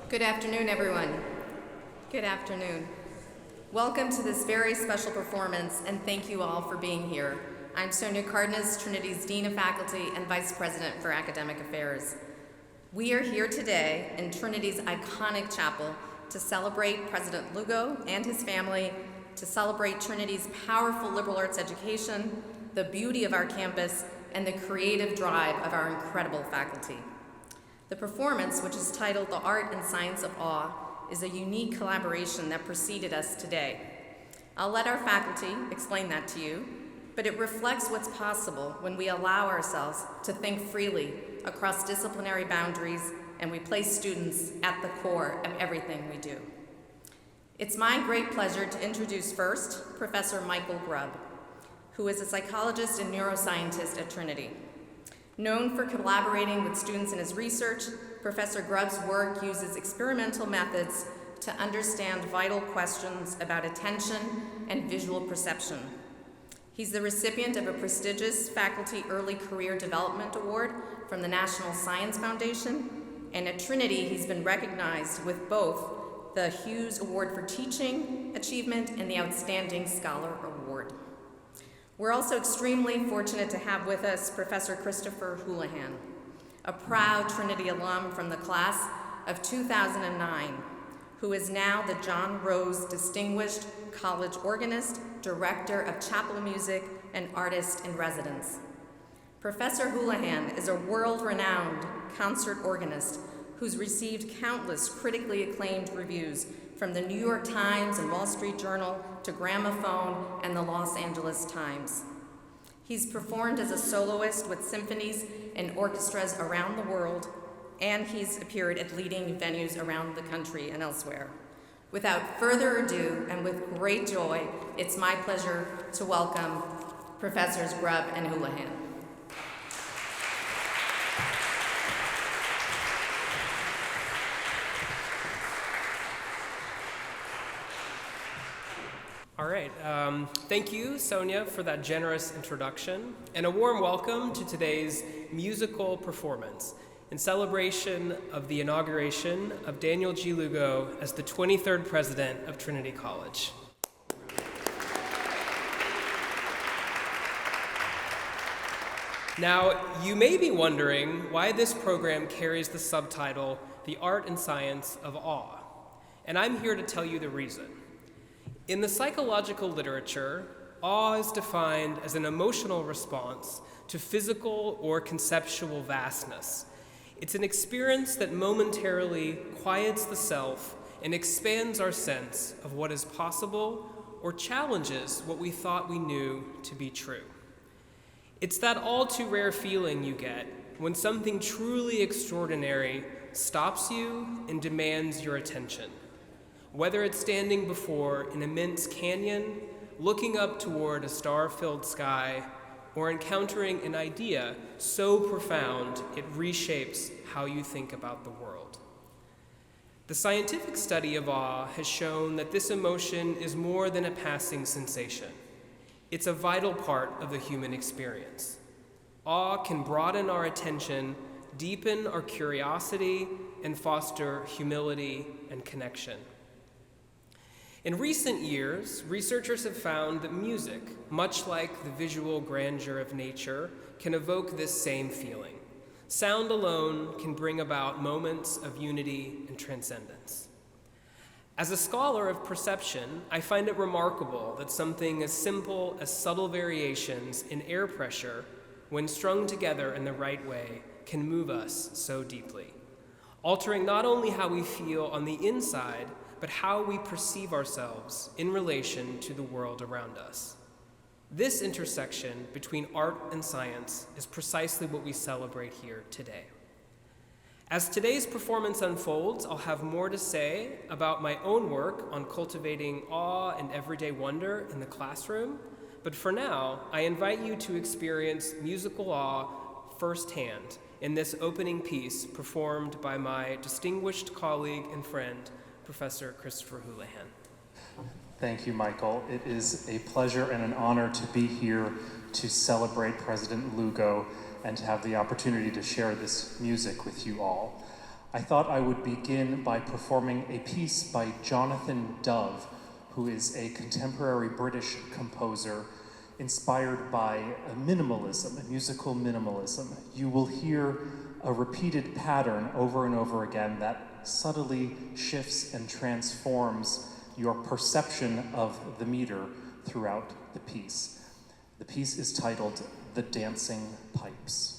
Good afternoon, everyone. Good afternoon. Welcome to this very special performance, and thank you all for being here. I'm Sonia Cardenas, Trinity's Dean of Faculty and Vice President for Academic Affairs. We are here today in Trinity's iconic chapel to celebrate President Lugo and his family, to celebrate Trinity's powerful liberal arts education, the beauty of our campus, and the creative drive of our incredible faculty. The performance, which is titled The Art and Science of Awe, is a unique collaboration that preceded us today. I'll let our faculty explain that to you, but it reflects what's possible when we allow ourselves to think freely across disciplinary boundaries and we place students at the core of everything we do. It's my great pleasure to introduce first Professor Michael Grubb, who is a psychologist and neuroscientist at Trinity. Known for collaborating with students in his research, Professor Grubb's work uses experimental methods to understand vital questions about attention and visual perception. He's the recipient of a prestigious Faculty Early Career Development Award from the National Science Foundation, and at Trinity, he's been recognized with both the Hughes Award for Teaching Achievement and the Outstanding Scholar Award. We're also extremely fortunate to have with us Professor Christopher Houlihan, a proud Trinity alum from the class of 2009, who is now the John Rose Distinguished College Organist, Director of Chapel Music, and Artist in Residence. Professor Houlihan is a world-renowned concert organist who's received countless critically acclaimed reviews from the New York Times and Wall Street Journal to Gramophone and the Los Angeles Times. He's performed as a soloist with symphonies and orchestras around the world, and he's appeared at leading venues around the country and elsewhere. Without further ado, and with great joy, it's my pleasure to welcome Professors Grubb and Houlihan. All right, thank you, Sonia, for that generous introduction, and a warm welcome to today's musical performance in celebration of the inauguration of Daniel G. Lugo as the 23rd president of Trinity College. Now, you may be wondering why this program carries the subtitle, The Art and Science of Awe, and I'm here to tell you the reason. In the psychological literature, awe is defined as an emotional response to physical or conceptual vastness. It's an experience that momentarily quiets the self and expands our sense of what is possible or challenges what we thought we knew to be true. It's that all too rare feeling you get when something truly extraordinary stops you and demands your attention. Whether it's standing before an immense canyon, looking up toward a star-filled sky, or encountering an idea so profound it reshapes how you think about the world. The scientific study of awe has shown that this emotion is more than a passing sensation. It's a vital part of the human experience. Awe can broaden our attention, deepen our curiosity, and foster humility and connection. In recent years, researchers have found that music, much like the visual grandeur of nature, can evoke this same feeling. Sound alone can bring about moments of unity and transcendence. As a scholar of perception, I find it remarkable that something as simple as subtle variations in air pressure, when strung together in the right way, can move us so deeply, altering not only how we feel on the inside, but how we perceive ourselves in relation to the world around us. This intersection between art and science is precisely what we celebrate here today. As today's performance unfolds, I'll have more to say about my own work on cultivating awe and everyday wonder in the classroom, but for now, I invite you to experience musical awe firsthand in this opening piece performed by my distinguished colleague and friend, Professor Christopher Houlihan. Thank you, Michael. It is a pleasure and an honor to be here to celebrate President Lugo and to have the opportunity to share this music with you all. I thought I would begin by performing a piece by Jonathan Dove, who is a contemporary British composer inspired by minimalism, musical minimalism. You will hear a repeated pattern over and over again that subtly shifts and transforms your perception of the meter throughout the piece. The piece is titled The Dancing Pipes.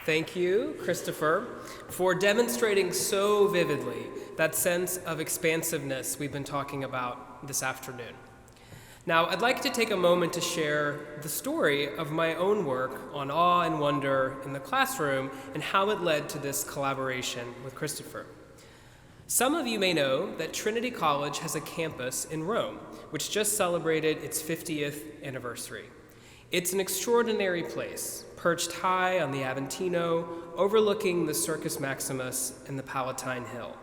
Thank you, Christopher, for demonstrating so vividly that sense of expansiveness we've been talking about this afternoon. Now, I'd like to take a moment to share the story of my own work on awe and wonder in the classroom and how it led to this collaboration with Christopher. Some of you may know that Trinity College has a campus in Rome, which just celebrated its 50th anniversary. It's an extraordinary place, perched high on the Aventino, overlooking the Circus Maximus and the Palatine Hill,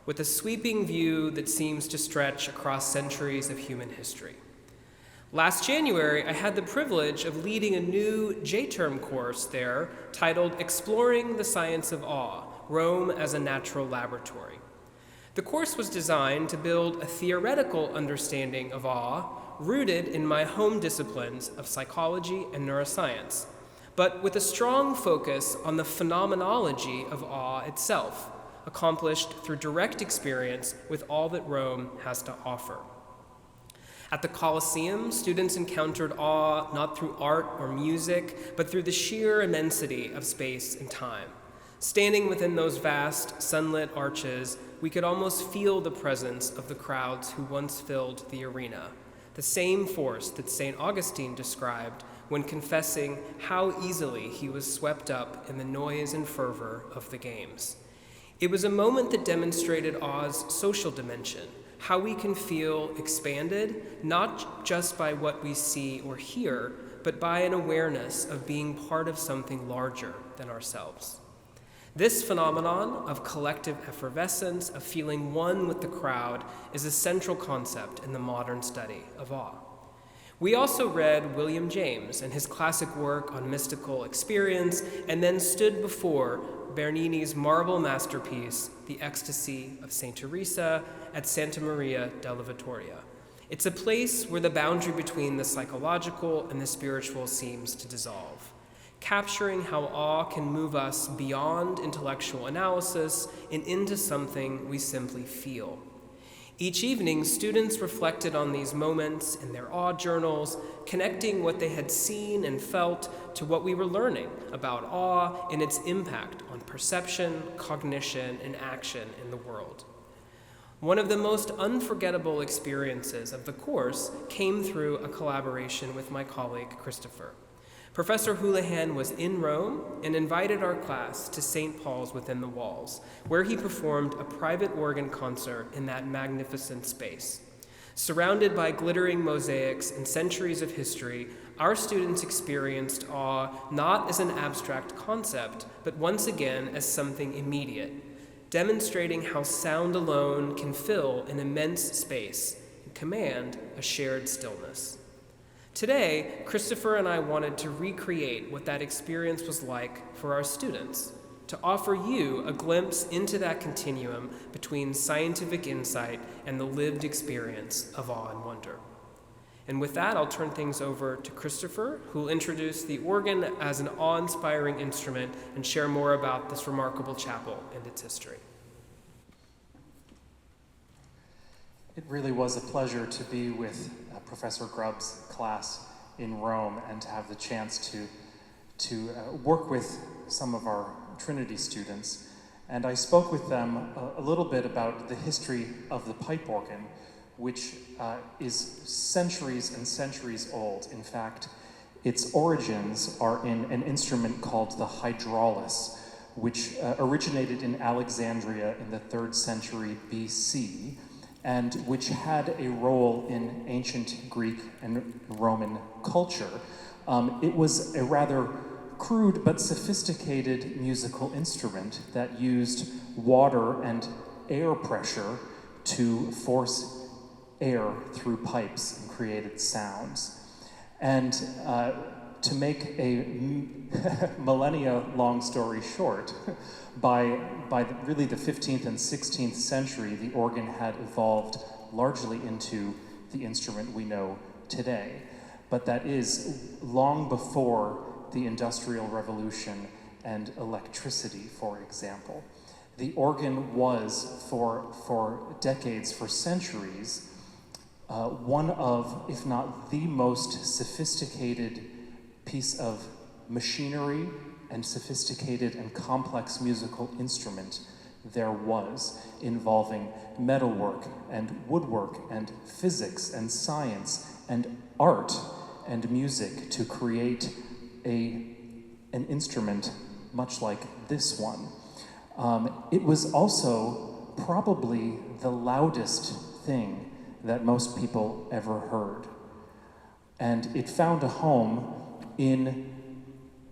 with a sweeping view that seems to stretch across centuries of human history. Last January, I had the privilege of leading a new J-term course there titled Exploring the Science of Awe, Rome as a Natural Laboratory. The course was designed to build a theoretical understanding of awe rooted in my home disciplines of psychology and neuroscience, but with a strong focus on the phenomenology of awe itself, accomplished through direct experience with all that Rome has to offer. At the Colosseum, students encountered awe not through art or music, but through the sheer immensity of space and time. Standing within those vast, sunlit arches, we could almost feel the presence of the crowds who once filled the arena, the same force that St. Augustine described when confessing how easily he was swept up in the noise and fervor of the games. It was a moment that demonstrated awe's social dimension, how we can feel expanded, not just by what we see or hear, but by an awareness of being part of something larger than ourselves. This phenomenon of collective effervescence, of feeling one with the crowd, is a central concept in the modern study of awe. We also read William James and his classic work on mystical experience, and then stood before Bernini's marble masterpiece, The Ecstasy of St. Teresa, at Santa Maria della Vittoria. It's a place where the boundary between the psychological and the spiritual seems to dissolve, capturing how awe can move us beyond intellectual analysis and into something we simply feel. Each evening, students reflected on these moments in their awe journals, connecting what they had seen and felt to what we were learning about awe and its impact on perception, cognition, and action in the world. One of the most unforgettable experiences of the course came through a collaboration with my colleague, Christopher. Professor Houlihan was in Rome and invited our class to St. Paul's Within the Walls, where he performed a private organ concert in that magnificent space. Surrounded by glittering mosaics and centuries of history, our students experienced awe not as an abstract concept, but once again as something immediate, demonstrating how sound alone can fill an immense space and command a shared stillness. Today, Christopher and I wanted to recreate what that experience was like for our students, to offer you a glimpse into that continuum between scientific insight and the lived experience of awe and wonder. And with that, I'll turn things over to Christopher, who will introduce the organ as an awe-inspiring instrument and share more about this remarkable chapel and its history. It really was a pleasure to be with Professor Grubb's class in Rome and to have the chance to work with some of our Trinity students. And I spoke with them a little bit about the history of the pipe organ, which is centuries and centuries old. In fact, its origins are in an instrument called the hydraulis, which originated in Alexandria in the 3rd century BC, and which had a role in ancient Greek and Roman culture. It was a rather crude but sophisticated musical instrument that used water and air pressure to force air through pipes and created sounds. And to make a millennia-long story short, by really the 15th and 16th century, the organ had evolved largely into the instrument we know today. But that is long before the Industrial Revolution and electricity, for example. The organ was, for decades, for centuries, one of, if not the most sophisticated piece of machinery and sophisticated and complex musical instrument there was, involving metalwork and woodwork and physics and science and art and music to create an instrument much like this one. It was also probably the loudest thing that most people ever heard. And it found a home in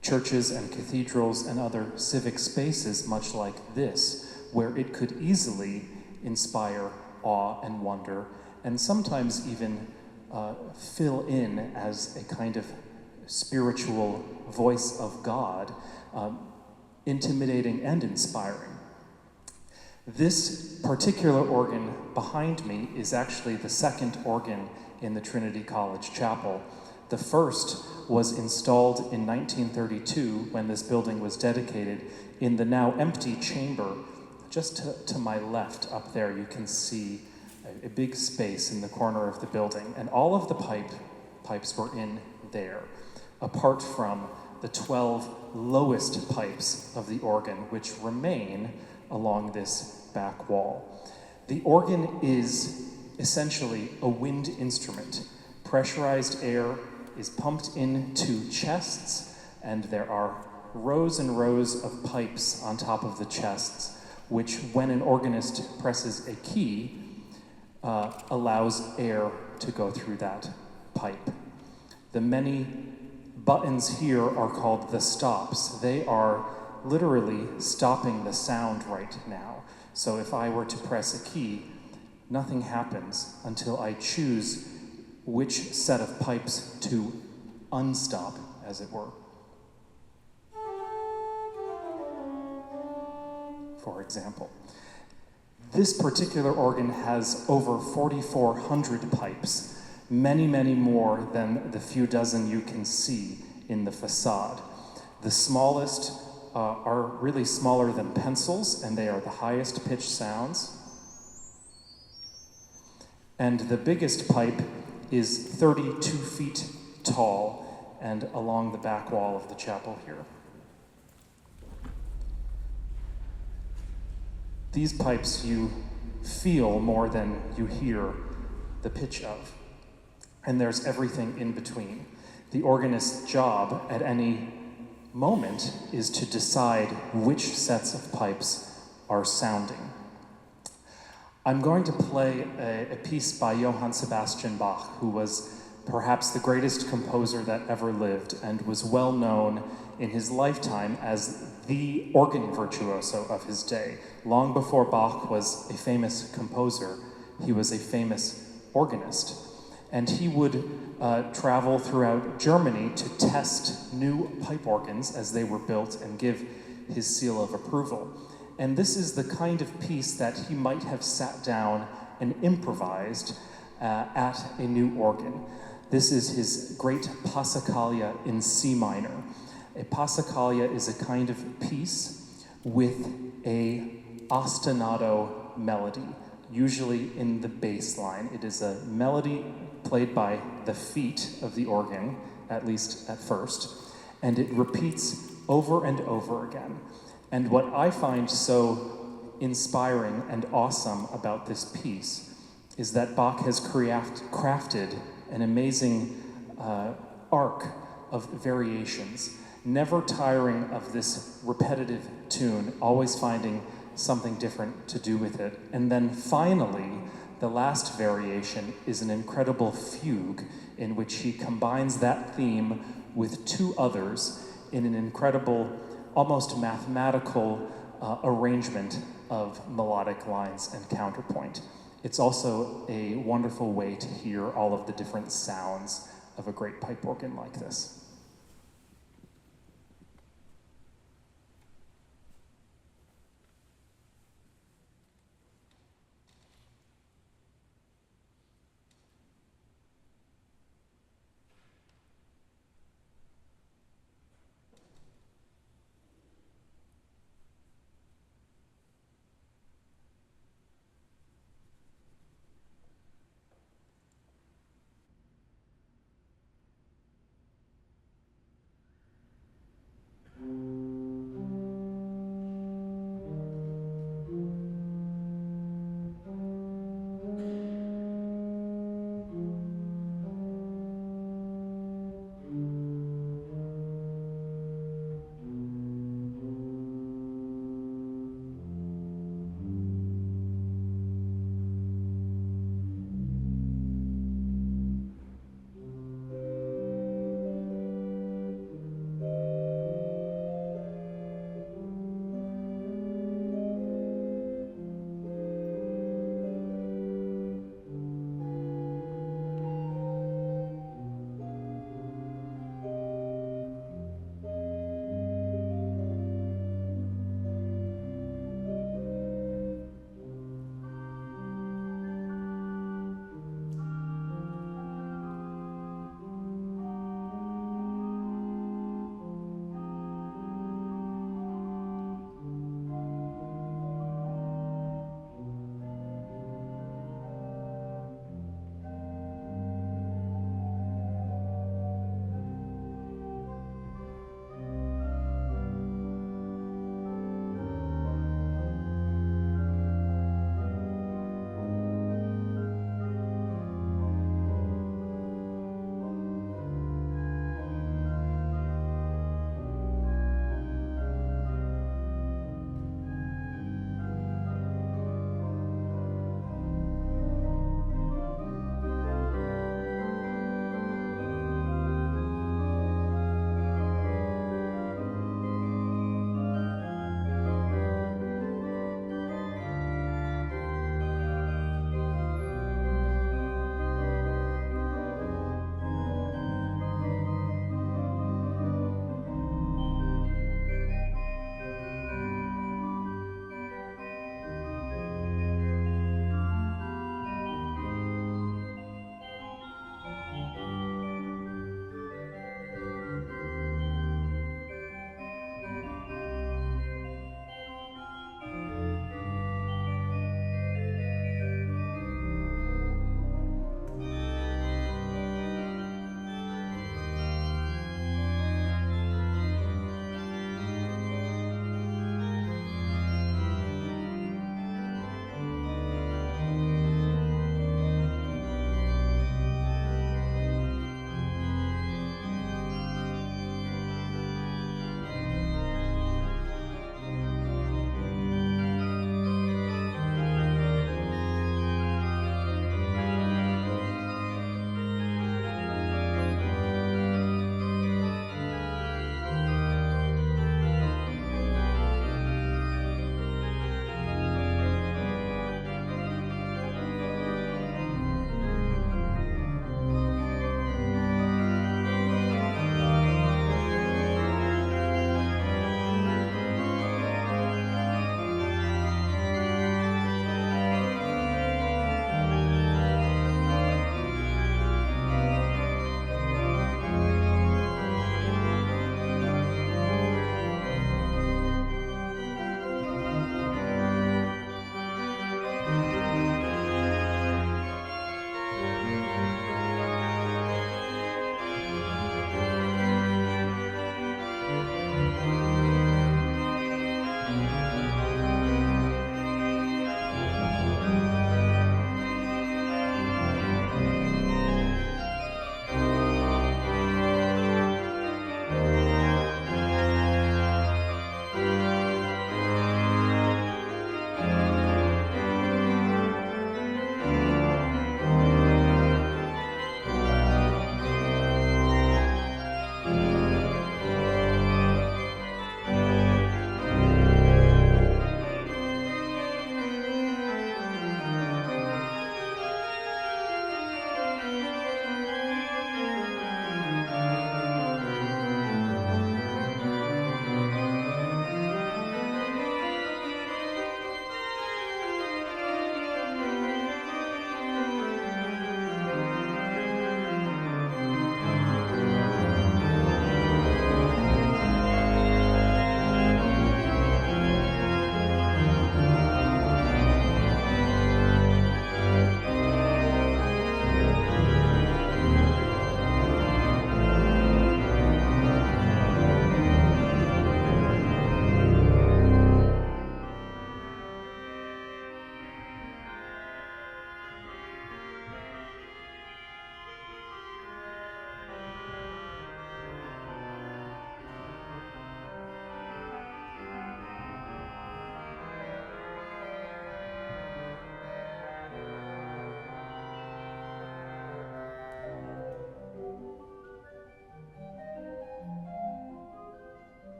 churches and cathedrals and other civic spaces much like this, where it could easily inspire awe and wonder, and sometimes even fill in as a kind of spiritual voice of God, intimidating and inspiring. This particular organ behind me is actually the second organ in the Trinity College Chapel. The first was installed in 1932 when this building was dedicated in the now empty chamber. Just to my left up there, you can see a big space in the corner of the building, and all of the pipes were in there, apart from the 12 lowest pipes of the organ, which remain along this back wall. The organ is essentially a wind instrument. Pressurized air is pumped into chests, and there are rows and rows of pipes on top of the chests, which, when an organist presses a key, allows air to go through that pipe. The many buttons here are called the stops. They are literally stopping the sound right now. So if I were to press a key, nothing happens until I choose which set of pipes to unstop, as it were. For example, this particular organ has over 4,400 pipes, many, many more than the few dozen you can see in the facade. The smallest are really smaller than pencils, and they are the highest pitch sounds. And the biggest pipe is 32 feet tall and along the back wall of the chapel here. These pipes you feel more than you hear the pitch of. And there's everything in between. The organist's job at any moment is to decide which sets of pipes are sounding. I'm going to play a piece by Johann Sebastian Bach, who was perhaps the greatest composer that ever lived and was well known in his lifetime as the organ virtuoso of his day. Long before Bach was a famous composer, he was a famous organist. And he would travel throughout Germany to test new pipe organs as they were built and give his seal of approval. And this is the kind of piece that he might have sat down and improvised at a new organ. This is his great Passacaglia in C minor. A Passacaglia is a kind of piece with a ostinato melody, usually in the bass line. It is a melody played by the feet of the organ, at least at first, and it repeats over and over again. And what I find so inspiring and awesome about this piece is that Bach has crafted an amazing arc of variations, never tiring of this repetitive tune, always finding something different to do with it. And then finally, the last variation is an incredible fugue in which he combines that theme with two others in an incredible, almost mathematical arrangement of melodic lines and counterpoint. It's also a wonderful way to hear all of the different sounds of a great pipe organ like this.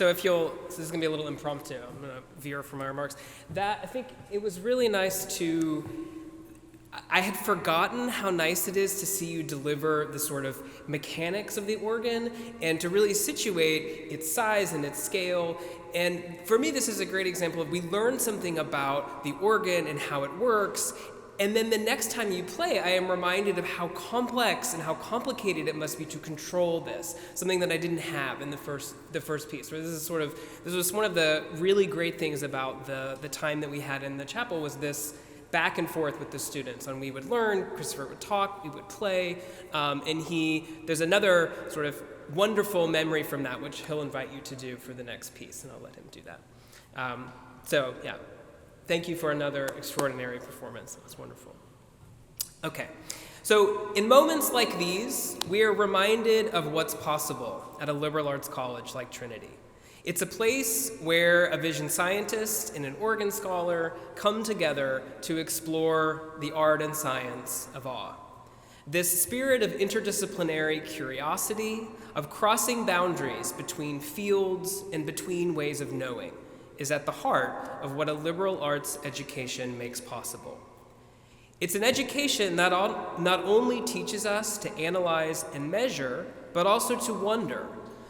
so this is going to be a little impromptu. I'm going to veer from my remarks. I think it was really nice I had forgotten how nice it is to see you deliver the sort of mechanics of the organ and to really situate its size and its scale. And for me, this is a great example of we learn something about the organ and how it works. And then the next time you play, I am reminded of how complex and how complicated it must be to control this, something that I didn't have in the first piece. Where this was one of the really great things about the time that we had in the chapel was this back and forth with the students. And we would learn, Christopher would talk, we would play, and there's another sort of wonderful memory from that, which he'll invite you to do for the next piece, and I'll let him do that. Thank you for another extraordinary performance. It was wonderful. Okay, so in moments like these, we are reminded of what's possible at a liberal arts college like Trinity. It's a place where a vision scientist and an organ scholar come together to explore the art and science of awe. This spirit of interdisciplinary curiosity, of crossing boundaries between fields and between ways of knowing, is at the heart of what a liberal arts education makes possible. It's an education that not only teaches us to analyze and measure, but also to wonder,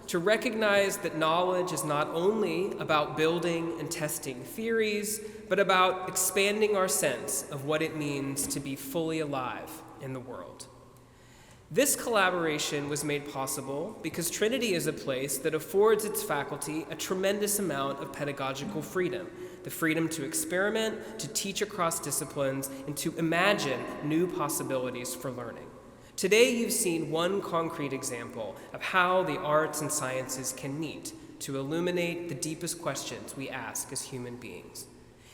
to recognize that knowledge is not only about building and testing theories, but about expanding our sense of what it means to be fully alive in the world. This collaboration was made possible because Trinity is a place that affords its faculty a tremendous amount of pedagogical freedom, the freedom to experiment, to teach across disciplines, and to imagine new possibilities for learning. Today, you've seen one concrete example of how the arts and sciences can meet to illuminate the deepest questions we ask as human beings.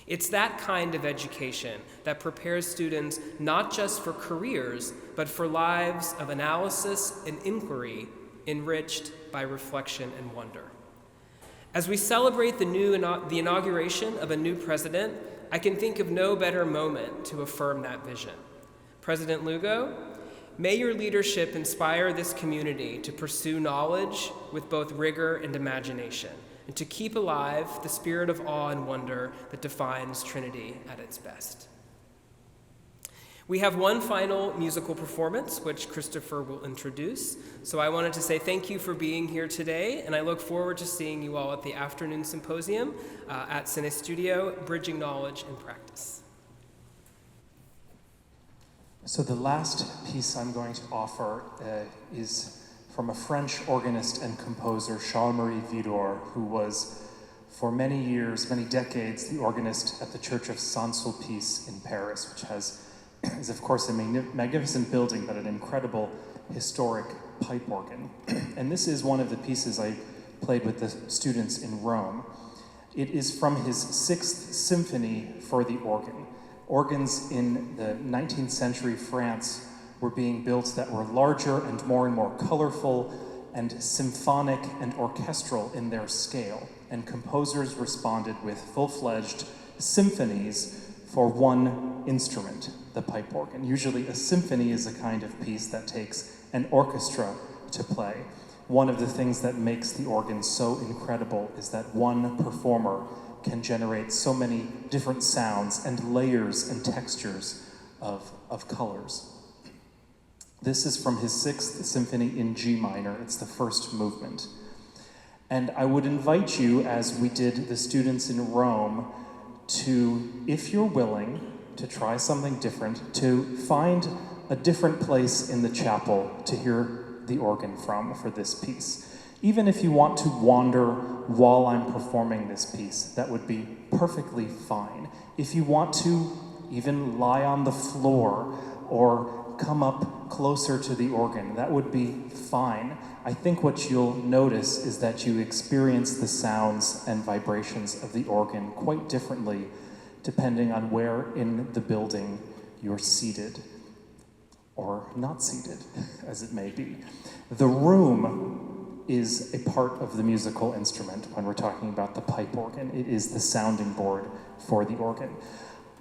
It's that kind of education that prepares students not just for careers, but for lives of analysis and inquiry enriched by reflection and wonder. As we celebrate the inauguration of a new president, I can think of no better moment to affirm that vision. President Lugo, may your leadership inspire this community to pursue knowledge with both rigor and imagination, and to keep alive the spirit of awe and wonder that defines Trinity at its best. We have one final musical performance, which Christopher will introduce. So I wanted to say thank you for being here today, and I look forward to seeing you all at the afternoon symposium at Cine Studio, Bridging Knowledge and Practice. So the last piece I'm going to offer is from a French organist and composer, Charles-Marie Widor, who was for many years, many decades, the organist at the Church of Saint-Sulpice in Paris, which is of course a magnificent building, but an incredible historic pipe organ. And this is one of the pieces I played with the students in Rome. It is from his 6th symphony for the organ. Organs in the 19th century France were being built that were larger and more colorful and symphonic and orchestral in their scale. And composers responded with full-fledged symphonies for one instrument, the pipe organ. Usually a symphony is a kind of piece that takes an orchestra to play. One of the things that makes the organ so incredible is that one performer can generate so many different sounds and layers and textures of colors. This is from his 6th symphony in G minor. It's the first movement. And I would invite you, as we did the students in Rome, to, if you're willing, to try something different, to find a different place in the chapel to hear the organ from for this piece. Even if you want to wander while I'm performing this piece, that would be perfectly fine. If you want to even lie on the floor or come up closer to the organ, that would be fine. I think what you'll notice is that you experience the sounds and vibrations of the organ quite differently depending on where in the building you're seated, or not seated, as it may be. The room is a part of the musical instrument when we're talking about the pipe organ. It is the sounding board for the organ.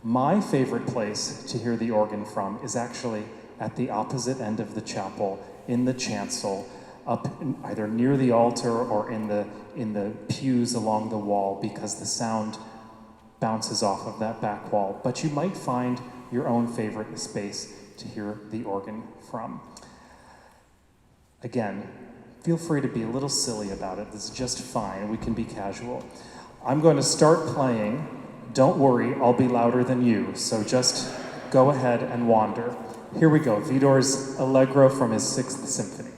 My favorite place to hear the organ from is actually at the opposite end of the chapel, in the chancel, either near the altar or in the pews along the wall, because the sound bounces off of that back wall. But you might find your own favorite space to hear the organ from. Again, feel free to be a little silly about it. This is just fine. We can be casual. I'm going to start playing. Don't worry, I'll be louder than you, so just go ahead and wander. Here we go, Widor's Allegro from his 6th Symphony.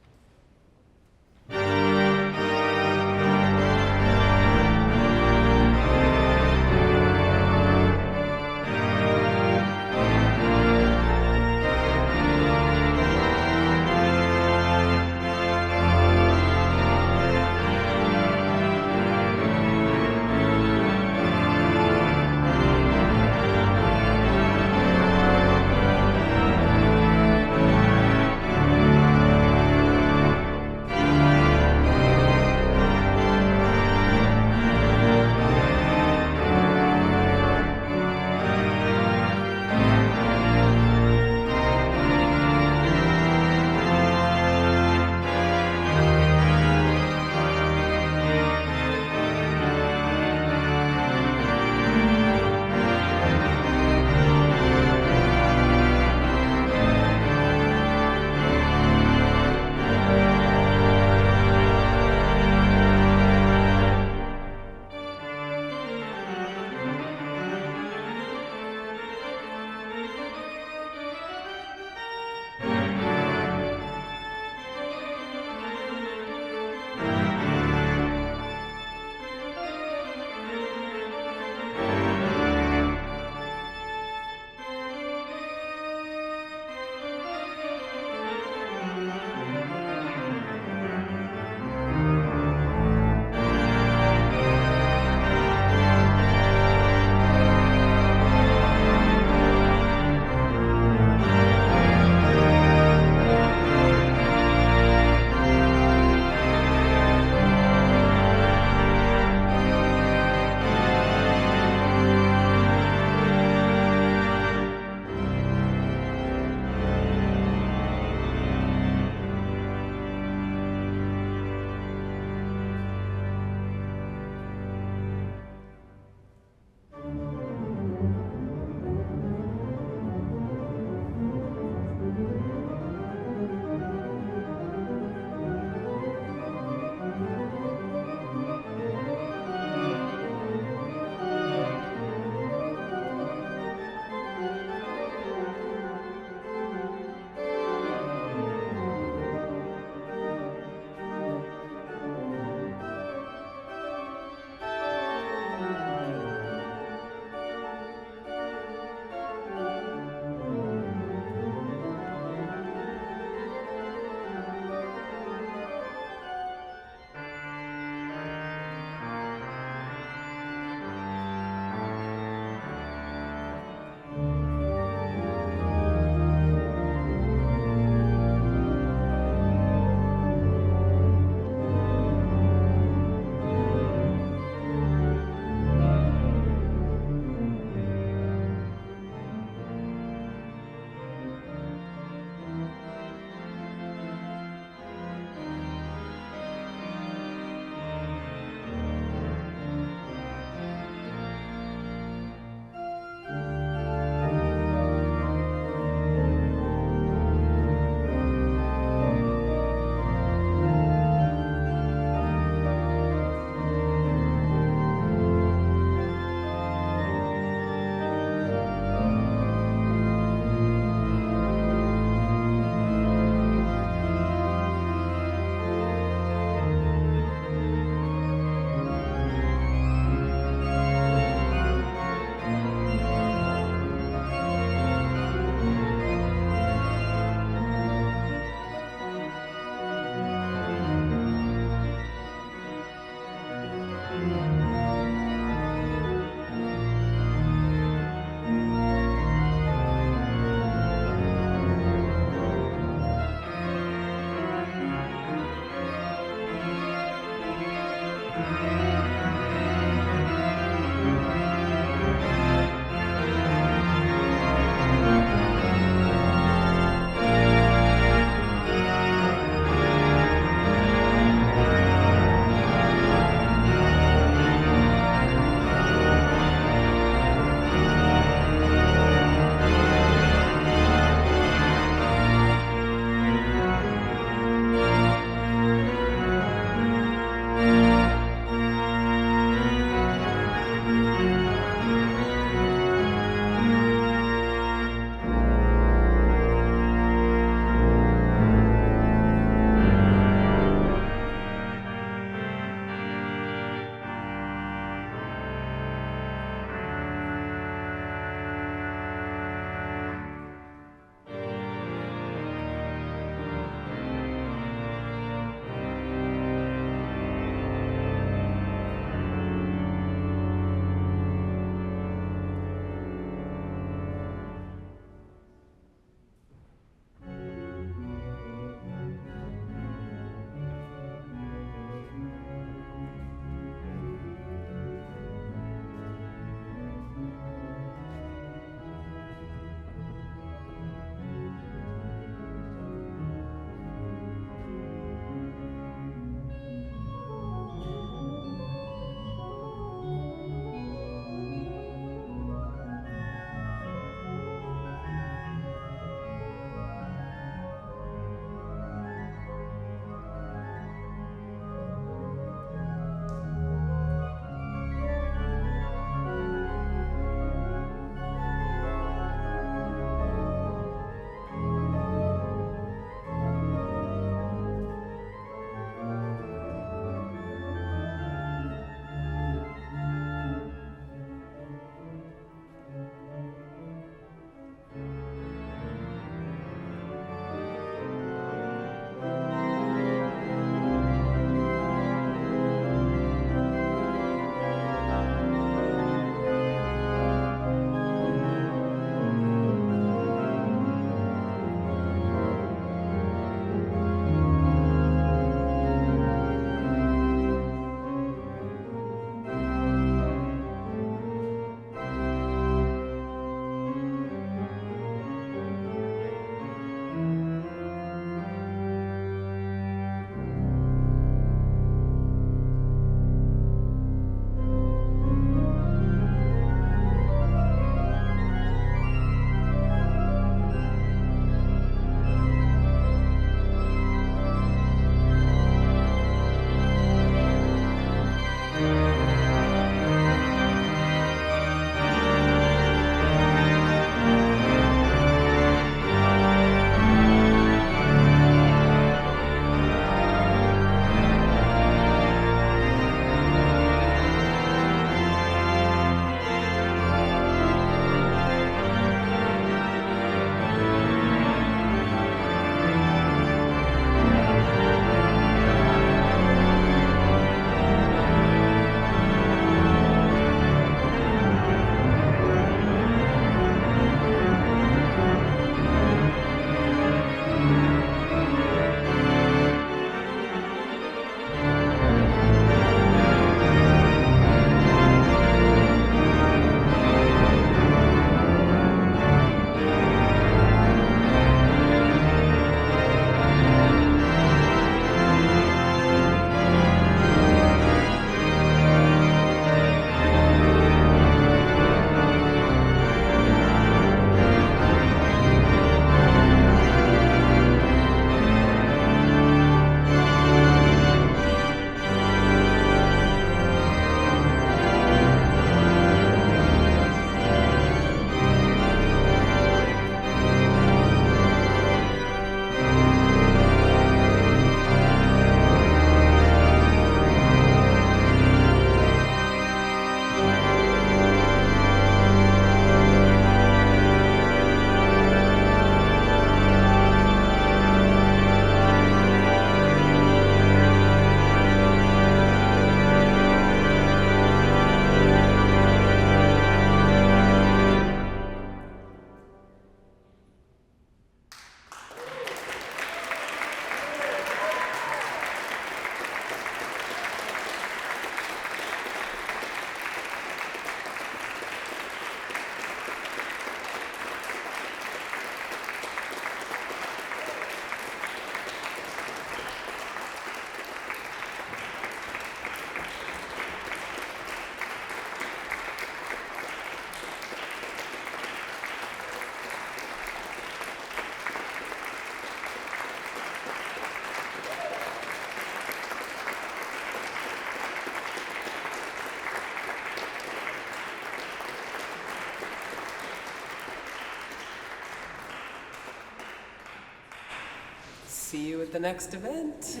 at the next event. So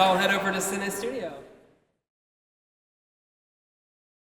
I'll head over to Cine Studio.